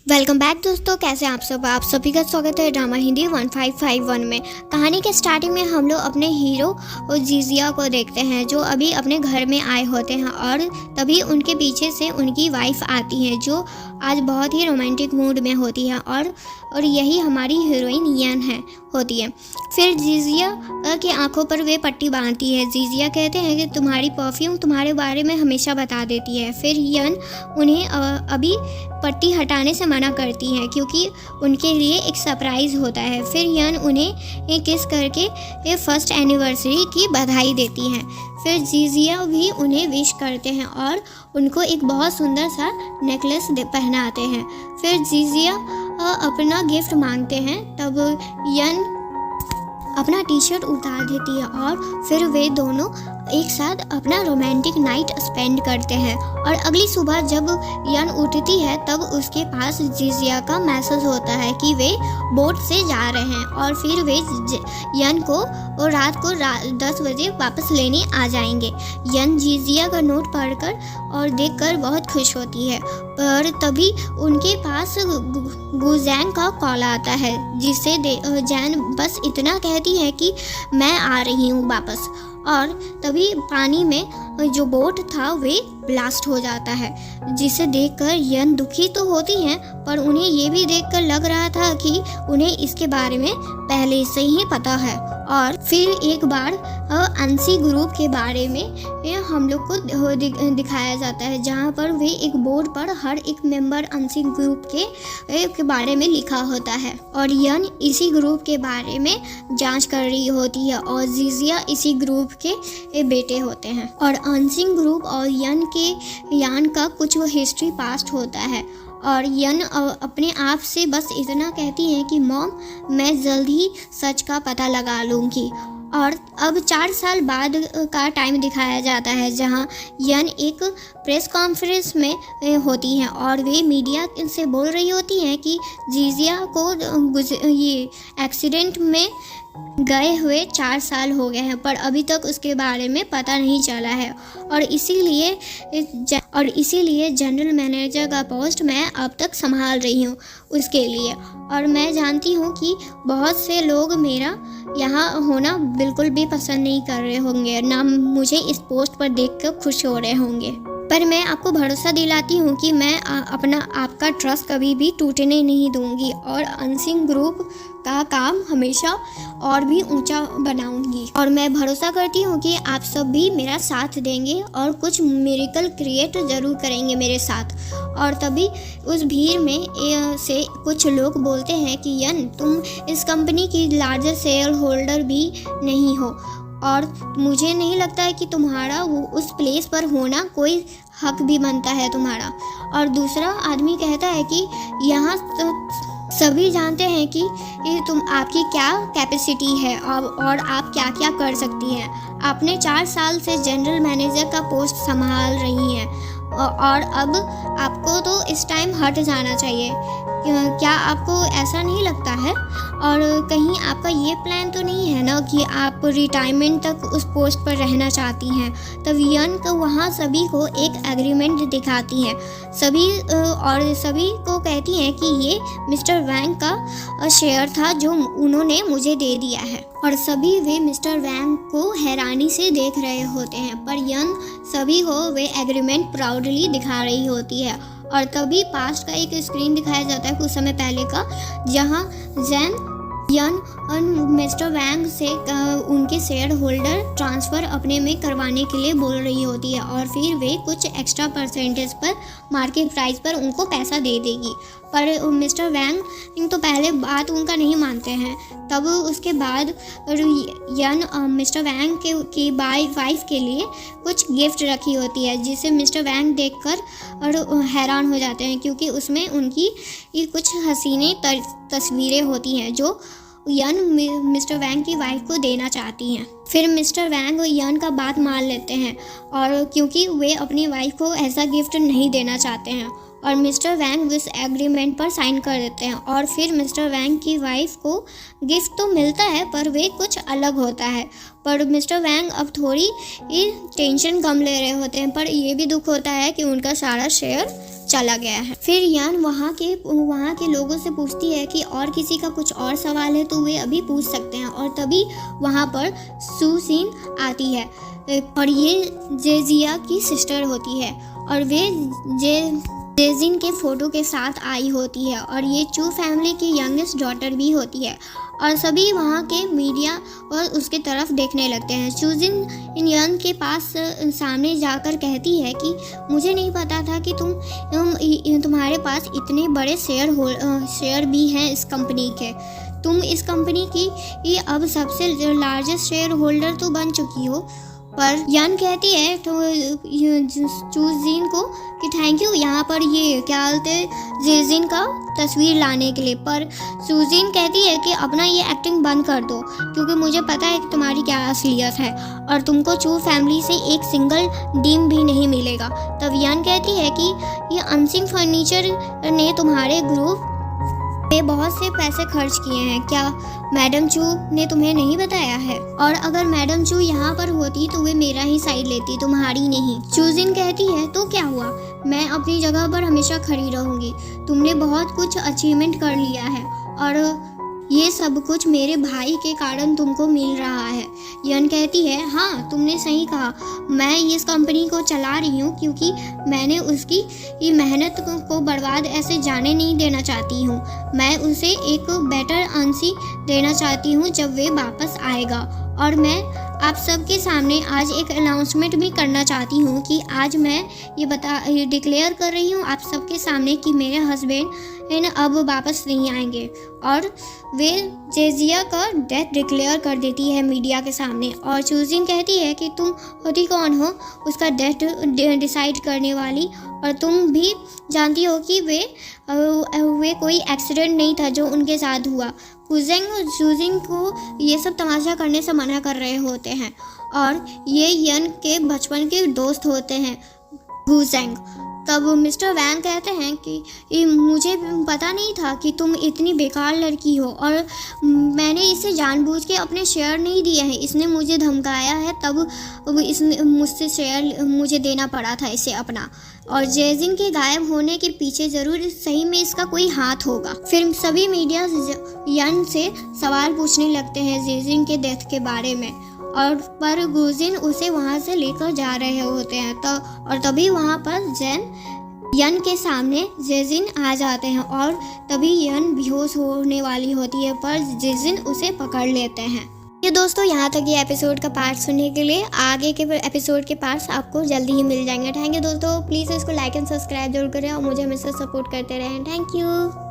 Welcome back दोस्तों, कैसे आप सब। आप सभी का स्वागत है ड्रामा हिंदी 1551 में। कहानी के स्टार्टिंग में हम लोग अपने हीरो और जीजिया को देखते हैं जो अभी अपने घर में आए होते हैं और तभी उनके पीछे से उनकी वाइफ आती है जो आज बहुत ही रोमांटिक मूड में होती है और यही हमारी हीरोइन यन है होती है। फिर जीजिया की आंखों पर वे पट्टी बांधती है। जीजिया कहते हैं कि तुम्हारी परफ्यूम तुम्हारे बारे में हमेशा बता देती है। फिर यन उन्हें अभी पट्टी हटाने से मना करती है क्योंकि उनके लिए एक सरप्राइज़ होता है। फिर यन उन्हें किस करके फर्स्ट एनिवर्सरी की बधाई देती हैं। फिर जीजिया भी उन्हें विश करते हैं और उनको एक बहुत सुंदर सा नेकलेस पहनाते हैं। फिर जीजिया अपना गिफ्ट मांगते हैं, तब यन अपना टी शर्ट उतार देती है और फिर वे दोनों एक साथ अपना रोमांटिक नाइट स्पेंड करते हैं। और अगली सुबह जब यन उठती है तब उसके पास जीजिया का मैसेज होता है कि वे बोट से जा रहे हैं और फिर वे यन को रात को 10 बजे वापस लेने आ जाएंगे। यन जीजिया का नोट पढ़कर और देखकर बहुत खुश होती है, पर तभी उनके पास गुजैंग का कॉल आता है जिससे जैन बस इतना कहती है कि मैं आ रही हूँ वापस। और तभी पानी में जो बोट था वे ब्लास्ट हो जाता है, जिसे देखकर यन दुखी तो होती हैं, पर उन्हें ये भी देखकर लग रहा था कि उन्हें इसके बारे में पहले से ही पता है। और फिर एक बार अंशी ग्रुप के बारे में हम लोग को दिखाया जाता है, जहाँ पर वे एक बोर्ड पर हर एक मेंबर अंशी ग्रुप के बारे में लिखा होता है और यन इसी ग्रुप के बारे में जांच कर रही होती है और जीजिया इसी ग्रुप के बेटे होते हैं। और अंशी ग्रुप और यान का कुछ हिस्ट्री पास्ट होता है और यन अपने आप से बस इतना कहती है कि मॉम, मैं जल्द ही सच का पता लगा लूँगी। और अब 4 साल बाद का टाइम दिखाया जाता है, जहां यन एक प्रेस कॉन्फ्रेंस में होती हैं और वे मीडिया से बोल रही होती हैं कि जीजिया को ये एक्सीडेंट में गए हुए 4 साल हो गए हैं, पर अभी तक उसके बारे में पता नहीं चला है और इसीलिए जनरल मैनेजर का पोस्ट मैं अब तक संभाल रही हूँ उसके लिए। और मैं जानती हूँ कि बहुत से लोग मेरा यहाँ होना बिल्कुल भी पसंद नहीं कर रहे होंगे, ना मुझे इस पोस्ट पर देखकर खुश हो रहे होंगे, पर मैं आपको भरोसा दिलाती हूँ कि मैं आपका ट्रस्ट कभी भी टूटने नहीं दूंगी और अंशी ग्रुप का काम हमेशा और भी ऊंचा बनाऊंगी। और मैं भरोसा करती हूँ कि आप सब भी मेरा साथ देंगे और कुछ मिरेकल क्रिएट ज़रूर करेंगे मेरे साथ। और तभी उस भीड़ में से कुछ लोग बोलते हैं कि यन, तुम इस कंपनी की लार्जर शेयर होल्डर भी नहीं हो और मुझे नहीं लगता है कि तुम्हारा उस प्लेस पर होना कोई हक भी बनता है तुम्हारा। और दूसरा आदमी कहता है कि यहाँ तो सभी जानते हैं कि आपकी क्या कैपेसिटी है और आप क्या क्या कर सकती हैं। आपने 4 साल से जनरल मैनेजर का पोस्ट संभाल रही हैं और अब आपको तो इस टाइम हट जाना चाहिए। क्या आपको ऐसा नहीं लगता है? और कहीं आपका ये प्लान तो नहीं है ना कि आप रिटायरमेंट तक उस पोस्ट पर रहना चाहती हैं? तब यन को वहाँ सभी को एक एग्रीमेंट दिखाती हैं और सभी को कहती हैं कि ये मिस्टर वैंग का शेयर था जो उन्होंने मुझे दे दिया है। और सभी वे मिस्टर वैंग को हैरानी से देख रहे होते हैं, पर यन सभी को वे एग्रीमेंट प्राउडली दिखा रही होती है। और तभी पास्ट का एक स्क्रीन दिखाया जाता है कुछ समय पहले का, जहां यन मिस्टर वैंग से उनके शेयर होल्डर ट्रांसफ़र अपने में करवाने के लिए बोल रही होती है और फिर वे कुछ एक्स्ट्रा परसेंटेज पर मार्केट प्राइस पर उनको पैसा दे देगी। पर मिस्टर वैंग तो पहले बात उनका नहीं मानते हैं। तब उसके बाद यन मिस्टर वैंग की वाइफ के लिए कुछ गिफ्ट रखी होती है, जिसे मिस्टर वैंग देखकर हैरान हो जाते हैं क्योंकि उसमें उनकी कुछ हसीने तस्वीरें होती हैं जो यन मिस्टर वैंग की वाइफ को देना चाहती हैं। फिर मिस्टर वैंग यन का बात मान लेते हैं और क्योंकि वे अपनी वाइफ को ऐसा गिफ्ट नहीं देना चाहते हैं और मिस्टर वैंग इस एग्रीमेंट पर साइन कर देते हैं। और फिर मिस्टर वैंग की वाइफ को गिफ्ट तो मिलता है पर वे कुछ अलग होता है। पर मिस्टर वैंग अब थोड़ी टेंशन कम ले रहे होते हैं, पर ये भी दुख होता है कि उनका सारा शेयर चला गया है। फिर यान वहाँ के लोगों से पूछती है कि और किसी का कुछ और सवाल है तो वे अभी पूछ सकते हैं, और तभी वहाँ पर सुजीन आती है और ये जेजिया की सिस्टर होती है और वे जेजिन के फोटो के साथ आई होती है और ये चू फैमिली की यंगेस्ट डॉटर भी होती है और सभी वहाँ के मीडिया और उसके तरफ देखने लगते हैं। सुजिन यन के पास सामने जाकर कहती है कि मुझे नहीं पता था कि तुम्हारे पास इतने बड़े शेयर भी हैं इस कंपनी के। तुम इस कंपनी की अब सबसे लार्जेस्ट शेयर होल्डर तो बन चुकी हो। पर यान कहती है तो सुजीन को कि थैंक यू यहाँ पर ये क्या बोलते जेजिन का तस्वीर लाने के लिए। पर सुजीन कहती है कि अपना ये एक्टिंग बंद कर दो क्योंकि मुझे पता है कि तुम्हारी क्या असलियत है और तुमको चू फैमिली से एक सिंगल डीम भी नहीं मिलेगा। तब यान कहती है कि ये अनसिंग फर्नीचर ने तुम्हारे ग्रुप पे बहुत से पैसे खर्च किए हैं, क्या मैडम चू ने तुम्हें नहीं बताया है? और अगर मैडम चू यहाँ पर होती तो वे मेरा ही साइड लेती, तुम्हारी नहीं। सुजीन कहती है तो क्या हुआ, मैं अपनी जगह पर हमेशा खड़ी रहूँगी। तुमने बहुत कुछ अचीवमेंट कर लिया है और ये सब कुछ मेरे भाई के कारण तुमको मिल रहा है। यन कहती है हाँ तुमने सही कहा, मैं इस कंपनी को चला रही हूँ क्योंकि मैंने उसकी मेहनत को बर्बाद ऐसे जाने नहीं देना चाहती हूँ। मैं उसे एक बेटर अंशी देना चाहती हूँ जब वे वापस आएगा। और मैं आप सबके सामने आज एक अनाउंसमेंट भी करना चाहती हूँ कि आज मैं ये डिक्लेयर कर रही हूँ आप सबके सामने कि मेरे हस्बैंड अब वापस नहीं आएंगे। और वे जेजिया का डेथ डिक्लेयर कर देती है मीडिया के सामने। और सुजीन कहती है कि तुम होती कौन हो उसका डेथ डिसाइड करने वाली, और तुम भी जानती हो कि वे कोई एक्सीडेंट नहीं था जो उनके साथ हुआ। कुजेंग और सुजिन को ये सब तमाशा करने से मना कर रहे होते हैं और ये यन के बचपन के दोस्त होते हैं गुजेंग। तब मिस्टर वैन कहते हैं कि मुझे पता नहीं था कि तुम इतनी बेकार लड़की हो और मैंने इसे जानबूझ के अपने शेयर नहीं दिए हैं, इसने मुझे धमकाया है तब इसने मुझसे शेयर मुझे देना पड़ा था इसे अपना। और जेजिन के गायब होने के पीछे ज़रूर सही में इसका कोई हाथ होगा। फिर सभी मीडिया यन से सवाल पूछने लगते हैं जेजिन के डेथ के बारे में और पर गुजिन उसे वहाँ से लेकर जा रहे होते हैं और तभी वहाँ पर यन के सामने जेजिन आ जाते हैं और तभी यन बेहोश होने वाली होती है पर जेजिन उसे पकड़ लेते हैं। ये दोस्तों यहाँ तक ये एपिसोड का पार्ट सुनने के लिए, आगे के एपिसोड के पार्ट्स आपको जल्दी ही मिल जाएंगे। थैंक यू दोस्तों, प्लीज़ इसको लाइक एंड सब्सक्राइब जरूर करें और मुझे हमेशा सपोर्ट करते रहें। Thank you.